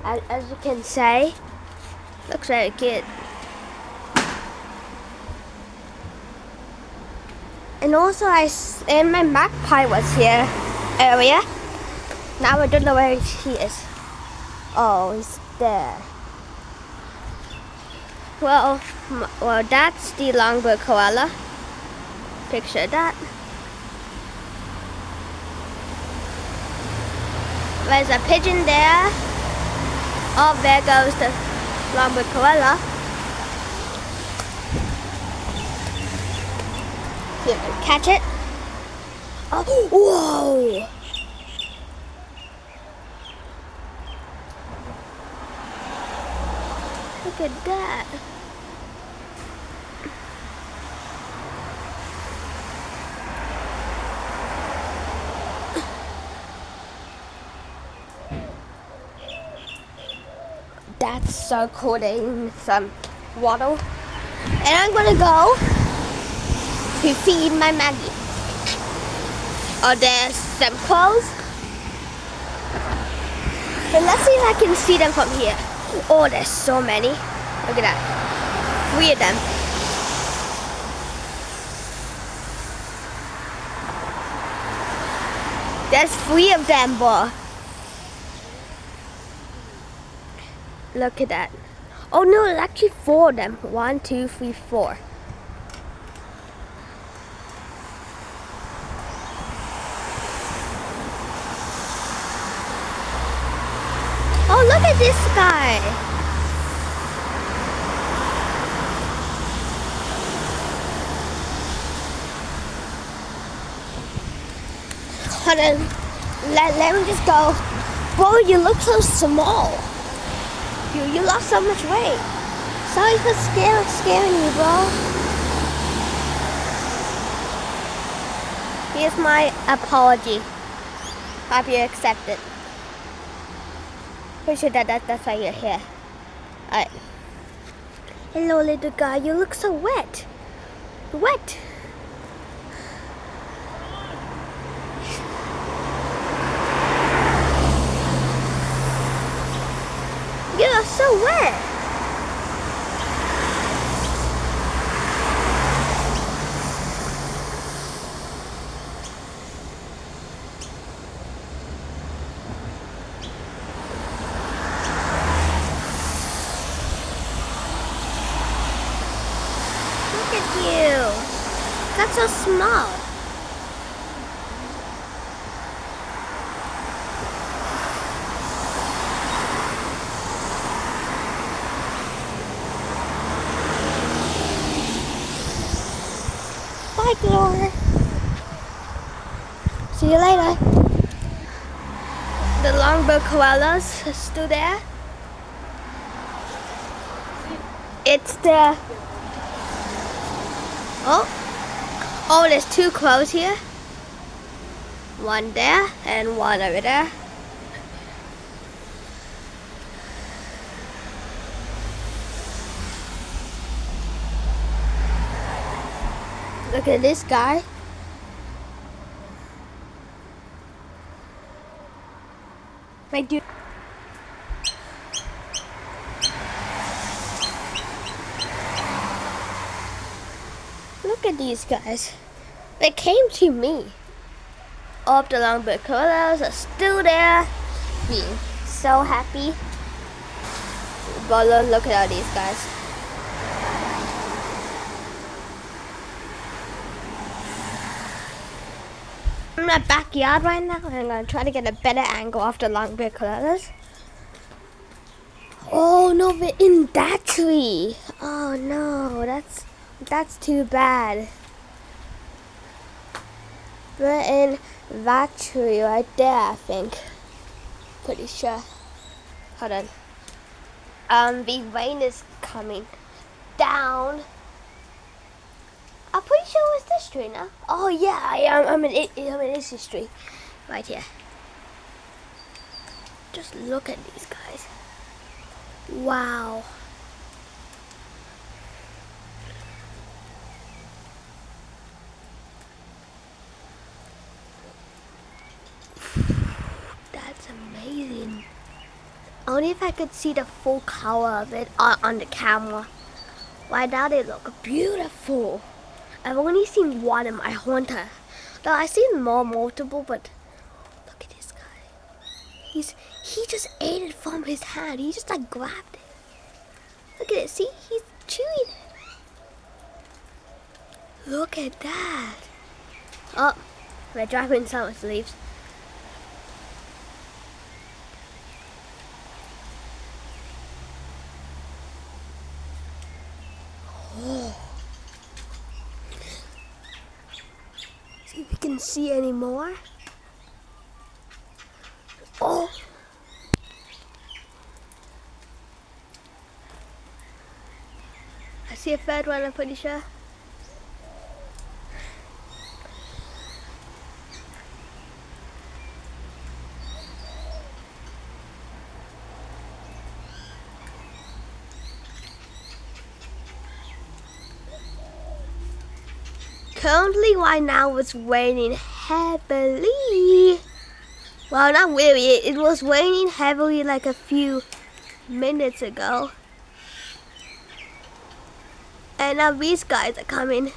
as you can say, looks very cute. And also, and my magpie was here earlier. Now I don't know where he is. Oh, he's there. Well, that's the longbill koala. Picture that. There's a pigeon there. Oh, there goes the longbill koala. See if I can catch it. Oh, whoa! Look at that. That's so cool. They in some water. And I'm gonna go to feed my Maggie. Oh, there's some clothes. But let's see if I can see them from here. Oh, there's so many. Look at that. 3 of them. There's 3 of them, boy. Look at that. Oh no, there's actually 4 of them. 1, 2, 3, 4. Oh, look at this guy. Hold on. Let me just go. Bro, you look so small. You lost so much weight. Sorry for scaring you, bro. Here's my apology. Hope you accept it. Pretty sure that's why you're here. Alright. Hello, little guy. You look so wet. Wet. You're so wet. Look at you. That's so small. Bye, Gloria. See you later. The longbill koalas are still there. It's the... Oh, there's 2 crows here. 1 there and 1 over there. Look at this guy. My dude. Look at these guys. They came to me. All of the longbill koalas are still there, being so happy. But look at all these guys. I'm in my backyard right now, and I'm gonna try to get a better angle of the longbill koalas. Oh no, they're in that tree. Oh no, that's too bad. We're in that tree right there, I think. Pretty sure. Hold on. The rain is coming down. I'm pretty sure it's this tree now. Oh yeah, I'm in this tree. Right here. Just look at these guys. Wow. That's amazing. Only if I could see the full color of it on the camera. Right now they look beautiful. I've only seen one in my hunter. Though I've seen multiple, but look at this guy. He just ate it from his hand. He just like grabbed it. Look at it. See, he's chewing it. Look at that. Oh, we're dropping some of the leaves. Oh. See if we can see any more. Oh. I see a third one, I'm pretty sure. Currently, right now, it's raining heavily. Well, not really. It was raining heavily like a few minutes ago. And now these guys are coming.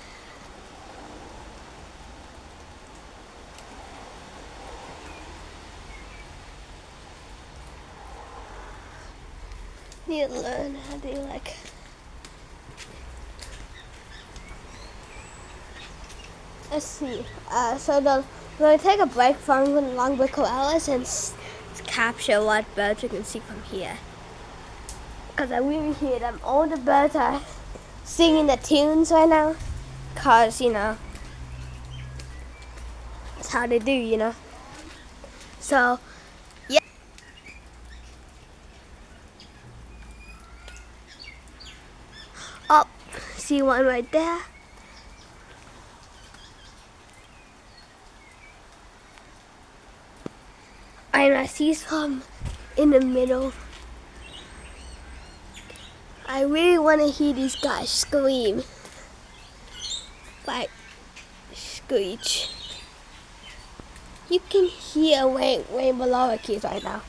Need to learn how to like. Let's see. So we're going to take a break from along with corellas and capture what birds you can see from here. Because I really hear them. All the birds are singing the tunes right now. Because, you know, that's how they do, you know. So, yeah. Oh, see one right there. And I see some in the middle. I really want to hear these guys scream. Like, screech. You can hear rainbow lorikeets right now.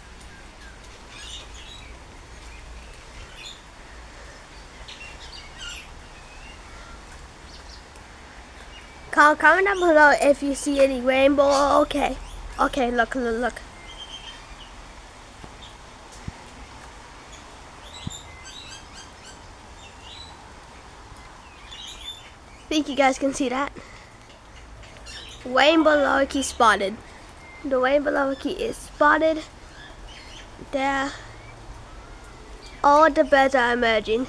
Comment down below if you see any rainbow. Okay, look. Think you guys can see that? Rainbow lorikeet spotted. The rainbow lorikeet is spotted. There. All the birds are emerging.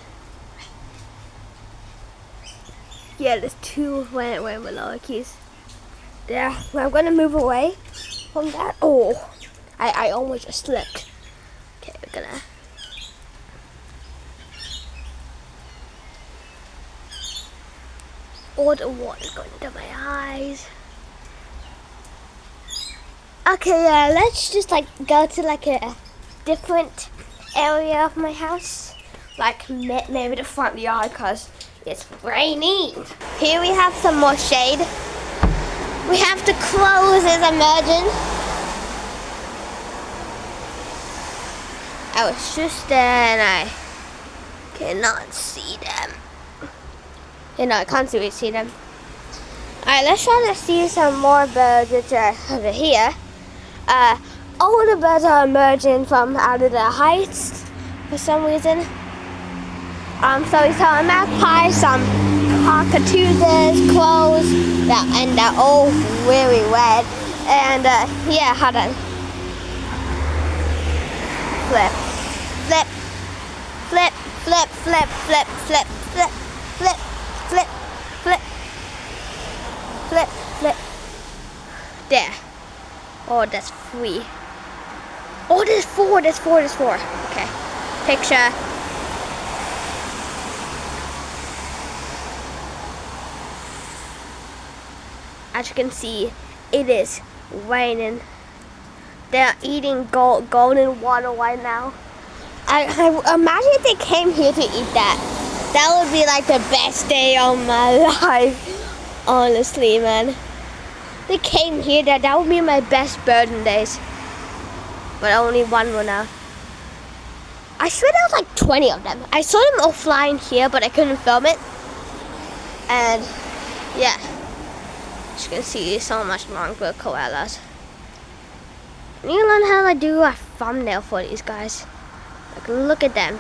Yeah, there's two rainbow lorikeets. There. I'm gonna move away from that. Oh, I almost just slipped. Okay, we're gonna. All the water's going into my eyes. Okay, let's just like go to like a different area of my house. Like maybe the front yard because it's raining. Here we have some more shade. We have the crows is emerging. I was just there and I cannot see them. You know, I can't really see them. Alright, let's try to see some more birds which are over here. All the birds are emerging from out of the heights for some reason. So we saw magpies, some cockatoos, crows, and they're all really red. And yeah, hold on. Flip, flip, flip, flip, flip, flip, flip, flip, flip, flip, flip, flip, flip. There. Oh, that's 3. Oh, there's 4. Okay. Picture. As you can see, it is raining. They're eating golden water right now. I imagine if they came here to eat that. That would be like the best day of my life. Honestly, man. They came here, that would be my best birding days. But only one will now. I swear there was like 20 of them. I saw them all flying here, but I couldn't film it. And yeah, as you can see, so much longbill corellas. I need to learn how to do a thumbnail for these guys. Like, look at them.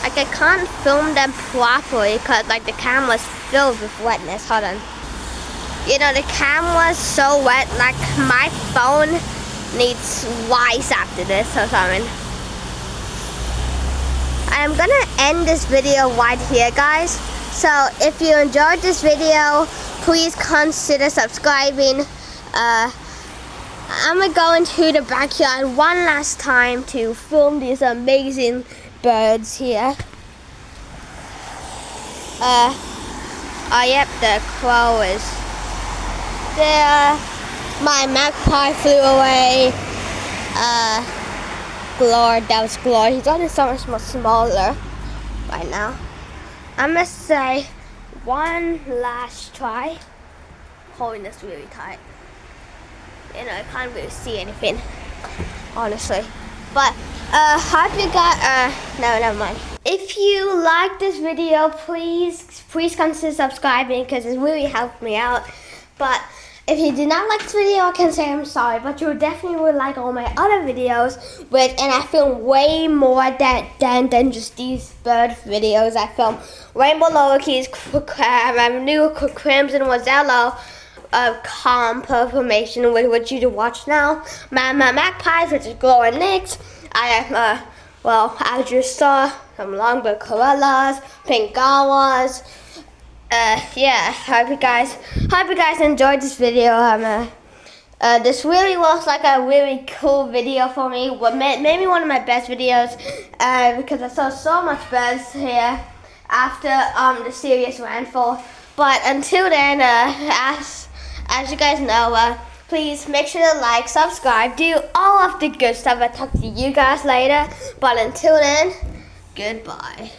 Like, I can't film them properly because like the camera's filled with wetness. Hold on. You know, the camera's so wet, like my phone needs wipes after this or something. I'm gonna end this video right here, guys. So if you enjoyed this video, please consider subscribing. I'm gonna go into the backyard one last time to film these amazing birds here. Oh yep, the crow is there. My magpie flew away. That was Glory. He's only so much more smaller right now. I'm gonna say one last try. Holding this really tight. You know, I can't really see anything, honestly. But hope you got no, never mind. If you like this video, please consider subscribing because it really helped me out. But if you did not like this video, I can say I'm sorry, but you definitely would like all my other videos, and I film way more than just these bird videos. I film rainbow lorikeets, new crimson rosello, calm formation, which you can watch now. My magpies, which is glowing nicks. I have well, as you saw, some longbill corellas, pink gawas. Yeah, hope you guys enjoyed this video. This really was like a really cool video for me. Maybe one of my best videos because I saw so much birds here after the serious rainfall. But until then, as you guys know, please make sure to like, subscribe, do all of the good stuff. I'll talk to you guys later. But until then, goodbye.